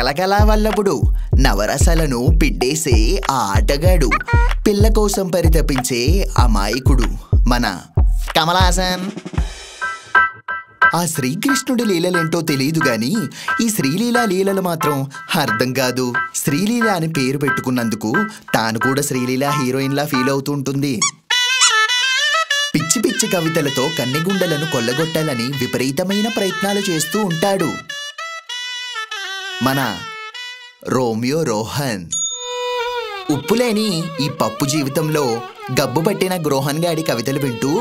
కలకలా వల్లభుడు నవరసాలను పిండేసే ఆ ఆటగాడు పిల్ల కోసం పరితపించే అమాయకుడు మన కమల్ హాసన్. ఆ శ్రీకృష్ణుడి లీలలేంటో తెలియదు గాని ఈ శ్రీలీల లీలలు మాత్రం అర్థం కాదు. శ్రీలీల అని పేరు పెట్టుకున్నందుకు తాను కూడా శ్రీలీల హీరోయిన్లా ఫీల్ అవుతూ ఉంటుంది. పిచ్చి పిచ్చి కవితలతో కన్నెగుండలను కొల్లగొట్టాలని విపరీతమైన ప్రయత్నాలు చేస్తూ ఉంటాడు మన రోమియో రోహన్. ఉప్పులేని ఈ పప్పు జీవితంలో గబ్బు పట్టిన గ్రోహన్ గాడి కవితలు వింటూ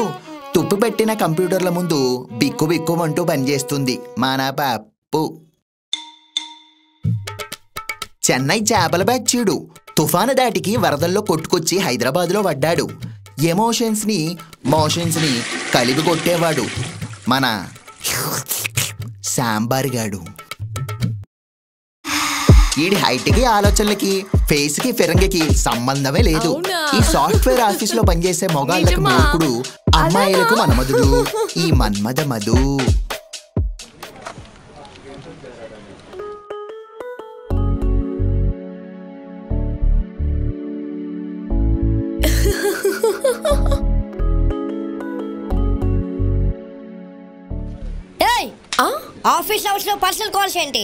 తుప్పు పెట్టిన కంప్యూటర్ల ముందు బిక్కు బిక్కుమంటూ పనిచేస్తుంది మన పప్పు. చెన్నై చేపల బ్యాచీడు తుఫాను దాటికి వరదల్లో కొట్టుకొచ్చి హైదరాబాద్లో పడ్డాడు. ఎమోషన్స్ని మోషన్స్ని కలిపి కొట్టేవాడు మన సాంబార్ గాడు. ఈడి హైట్కి ఆలోచనలకి ఫేస్కి ఫిరంగికి సంబంధమే లేదు. ఈ సాఫ్ట్వేర్ ఆఫీస్ లో పనిచేసే మొగాళ్ళకు మూకుడు, అమ్మాయిలకు మన్మధుడు. ఈ మన్మథ మధు. ఆఫీస్ అవర్స్ లో పర్సనల్ కాల్స్ ఏంటి?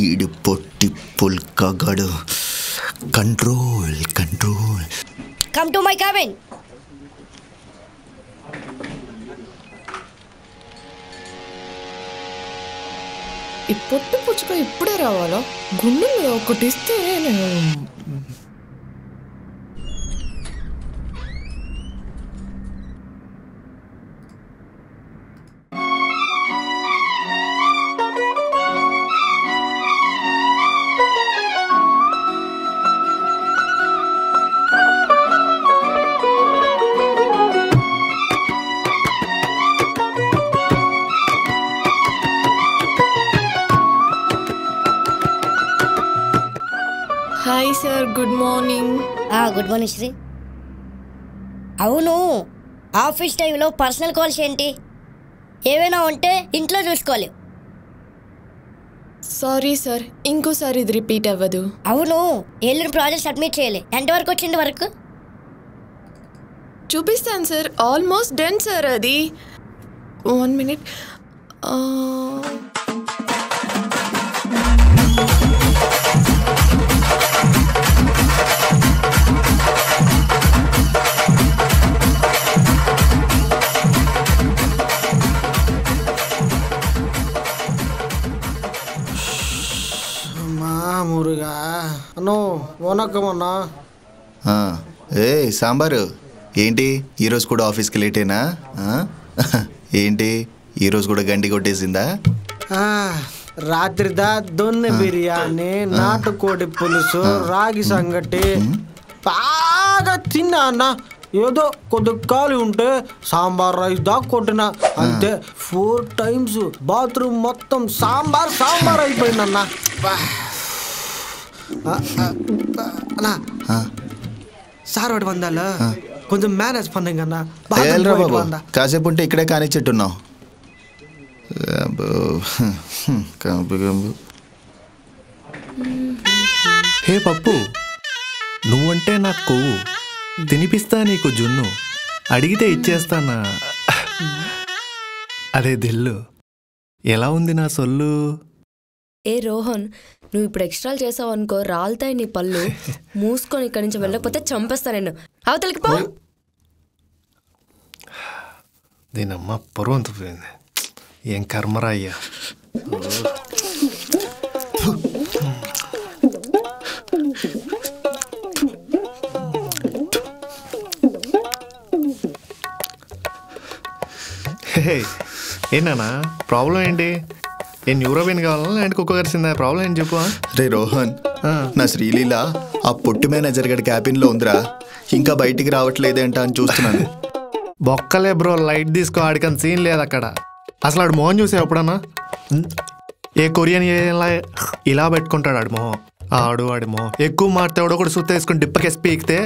ఈడు పొట్టి పుల్కగాడు. Control control. Come to my cabin. ఈ పొట్టు పుచ్చుక ఇప్పుడే రావాలా? గుండె మీద ఒకటి ఇస్తే నేను hi sir, good morning. Good morning Sri. అవును, ఆఫీస్ టైంలో పర్సనల్ కాల్స్ ఏంటి? ఏవైనా ఉంటే ఇంట్లో చూసుకోవాలి. సారీ సార్, ఇంకోసారి ఇది రిపీట్ అవ్వదు. అవును, ఎల్లుండి ప్రాజెక్ట్ సబ్మిట్ చేయాలి. ఎంతవరకు వచ్చింది వర్క్? చూపిస్తాను సార్, ఆల్మోస్ట్ డన్ సార్. అది 1 minute. మురుగా అన్నో వనక్కమన్నా. ఏ సాంబారు ఏంటి ఈరోజు కూడా ఆఫీస్కి లేటేనా? ఏంటి ఈరోజు కూడా గండి కొట్టేసిందా? రాత్రిదా దొన్నె బిర్యానీ, నాటుకోడి పులుసు, రాగి సంగటి బాగా తిన్నా అన్న. ఏదో కొద్ది ఖాళీ ఉంటే సాంబార్ రైస్ దాకా కొట్టినా అంతే. 4 times బాత్రూమ్ మొత్తం సాంబార్ సాంబార్ అయిపోయిందన్నా. సార్ వాడు వందాలా కొంచెం మేనేజ్ పండుగ అన్న. కాసేపు ఉంటే ఇక్కడే కానిచ్చేట్టున్నావు. హే పప్పు, నువ్వంటే నాకు కొవ్వు, తినిపిస్తా నీకు జున్ను, అడిగితే ఇచ్చేస్తానా? అరే దిల్లు, ఎలా ఉంది నా సొల్లు? ఏ రోహన్, నువ్వు ఇప్పుడు ఎక్స్ట్రాలు చేసావు అనుకో, రాలుతాయి నీ పళ్ళు. మూసుకొని ఇక్కడి నుంచి వెళ్ళకపోతే చంపేస్తా నేను. అవతలికి పో. దీనమ్మ పొరువు అంత పోయింది. ఏం కర్మరా అయ్యా. ఏంటన్నా ప్రాబ్లం ఏంటి? ఏ న్యూరోబిన్ కావాలా లేదంటే కుక్క కరిసిందా? ప్రాబ్లం ఏంటి చెప్పు. రే రోహన్, నా శ్రీలీల ఆ పొట్టి మేనేజర్ గడి క్యాబిన్లో ఉందిరా, ఇంకా బయటికి రావట్లేదేంట అని చూస్తున్నాను. బొక్కలే బ్రో, లైట్ తీసుకో, ఆడికని సీన్ లేదు అక్కడ. అసలు ఆడు మొహం చూసా ఎప్పుడన్నా? ఏ కొరియన్ ఇలా పెట్టుకుంటాడు ఆడు మొహం. ఆడి మొహం ఎక్కువ మాట్లాడు ఒకటి సుత్త వేసుకుని డిప్పకేసి పీకితే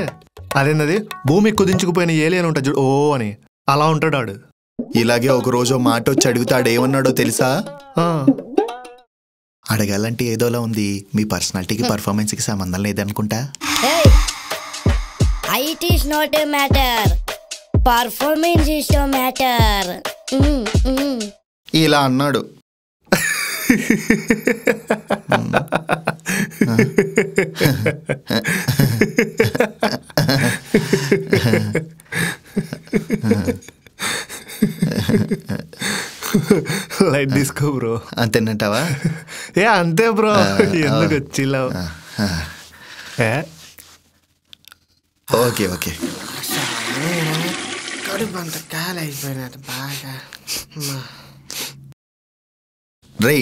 అదేంది భూమి కుదించుకుపోయిన ఏలియన్ ఉంటుంది చూడు, ఓ అని అలా ఉంటాడు ఆడు. ఇలాగే ఒక రోజు మాట వచ్చి అడుగుతాడు, ఏమన్నాడో తెలుసా? అడగాలంటే ఏదోలా ఉంది. మీ పర్సనాలిటీకి పర్ఫార్మెన్స్కి సంబంధం లేదనుకుంటా. It is not a matter, performance is the matter. ఇలా అన్నాడు. లైట్ తీసుకో బ్రో. అంతేనంటావా? అంతే బ్రో, ఎందుకు వచ్చిలావు? Okay okay. కడుపు అంత కాలు అయిపోయినట్టు బాగా. రే,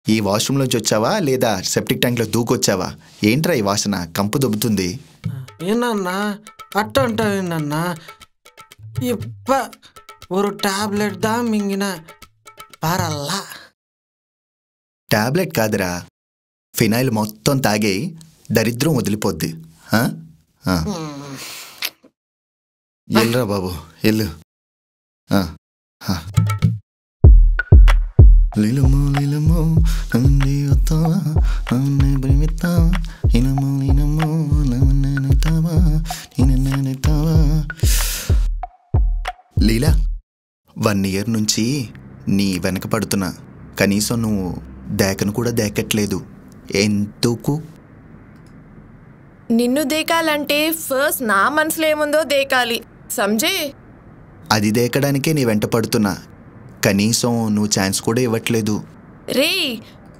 ఈ వాష్రూమ్లోంచి వచ్చావా లేదా సెప్టిక్ ట్యాంక్లో దూకొచ్చావా? ఏంట్రా ఈ వాసన? కంపు దొబ్బుతుంది. ఏనన్నా అట్ట అంటావేనన్నా? ఇప్ప ஒரு టాబ్లెట్ దా మింగిన పరల్లా. టాబ్లెట్ కాదురా, ఫినాయిల్ మొత్తం తాగే దరిద్రం వదిలిపోద్ది. ఎల్లురా బాబు ఎల్లు. లీలమో లీలమో నన్ను వస్తావా, నన్ను ప్రేమిస్తావా, ఇనమో ఇనమో నన్ను తావా, నిన్ను తావా. లీలా, 1 year నుంచి నీ వెనక పడుతున్నా, కనీసం నువ్వు దేకను కూడా దేకట్లేదు. ఎందుకు? నిన్ను దేకాలంటే ఫస్ట్ నా మనసులో ఏముందో దేకాలి, సంజే. అది దేకడానికే నీ వెంట పడుతున్నా, కనీసం నువ్వు ఛాన్స్ కూడా ఇవ్వట్లేదు. రే,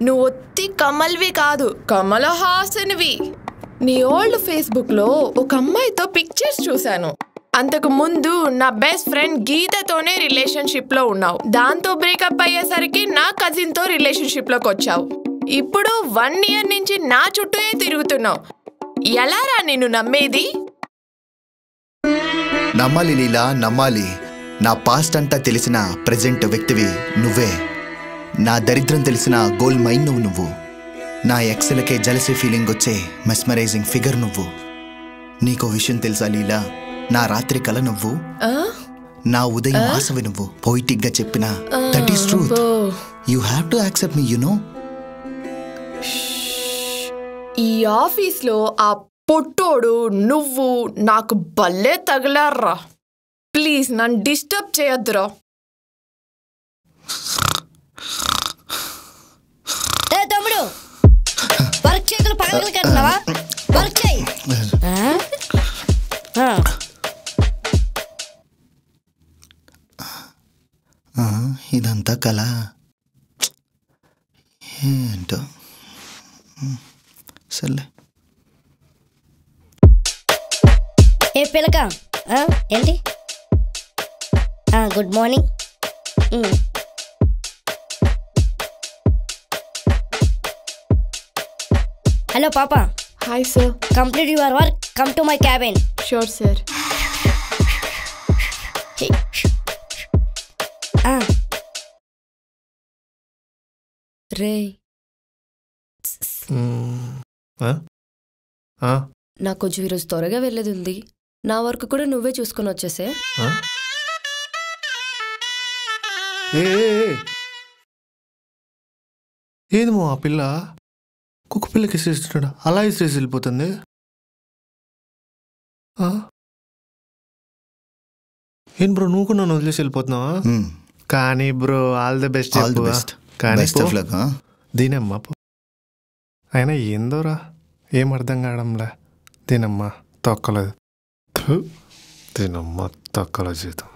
నువ్వు ఒత్తి కమల్వి కాదు, కమల హాసన్వి. నీ ఓల్డ్ ఫేస్బుక్లో ఒక అమ్మాయితో పిక్చర్స్ చూశాను. అంతకు ముందు నా బెస్ట్ ఫ్రెండ్ గీతతోనే రిలేషన్షిప్లో ఉన్నావు. దాంతో బ్రేకప్ అయ్యేసరికి నా కజిన్తో రిలేషన్షిప్లోకి వచ్చావు. ఇప్పుడు 1 year నుంచి నా చుట్టూ తిరుగుతున్నావు. ఎలారా నిన్ను నమ్మేది? నమ్మాలి లీలా, నమ్మాలి. నా పాస్ట్ అంతా తెలిసిన ప్రజెంట్ వ్యక్తివి నువ్వే. నా దరిద్రం తెలిసిన గోల్డ్ మైన్ నువ్వు. నా ఎక్స్లకే జలసీ ఫీలింగ్ వచ్చే మెస్మరైజింగ్ ఫిగర్ నువ్వు. నీకో విషయం తెలుసా లీలా? నా రాత్రి కల నువ్వు, నా ఉదయం ఆశవి నువ్వు. పోయిటిక్ గా చెప్పిన that is truth. You have to accept me, you know. ఈ ఆఫీస్లో ఆ పొట్టోడు నువ్వు నాకు భలే తగలారా. ప్లీజ్ నన్ను డిస్టర్బ్ చేయొద్దురా. తమ్ముడు, వర్క్ చేతులు పగలు కట్టినావా? వర్క్ చేయి. ఇదంతా కళ ఏంటో. సర్లే. ఏ పిలక, ఏంటి? Good morning. హలో పాప. Hi sir. Complete your work, come to my cabin. Sure sir. రే, నాకు కొంచెం ఈరోజు త్వరగా వెళ్ళేది ఉంది. నా వర్క్ కూడా నువ్వే చూసుకొని వచ్చేసే. ఏదేమో ఆ పిల్ల కుక్క పిల్లకి ఇస్తున్నాడు, అలా ఇసేసి వెళ్ళిపోతుంది. ఏం బ్రో, నువ్వు కూడా నన్ను వదిలేసి వెళ్ళిపోతున్నావా? కానీ బ్రో, ఆల్ ది బెస్ట్. కానీ దీనమ్మా అయినా ఏందోరా, ఏం అర్థం కావడంలే. దీనమ్మా తొక్కలేదు, దీనమ్మా తొక్కల జీతం.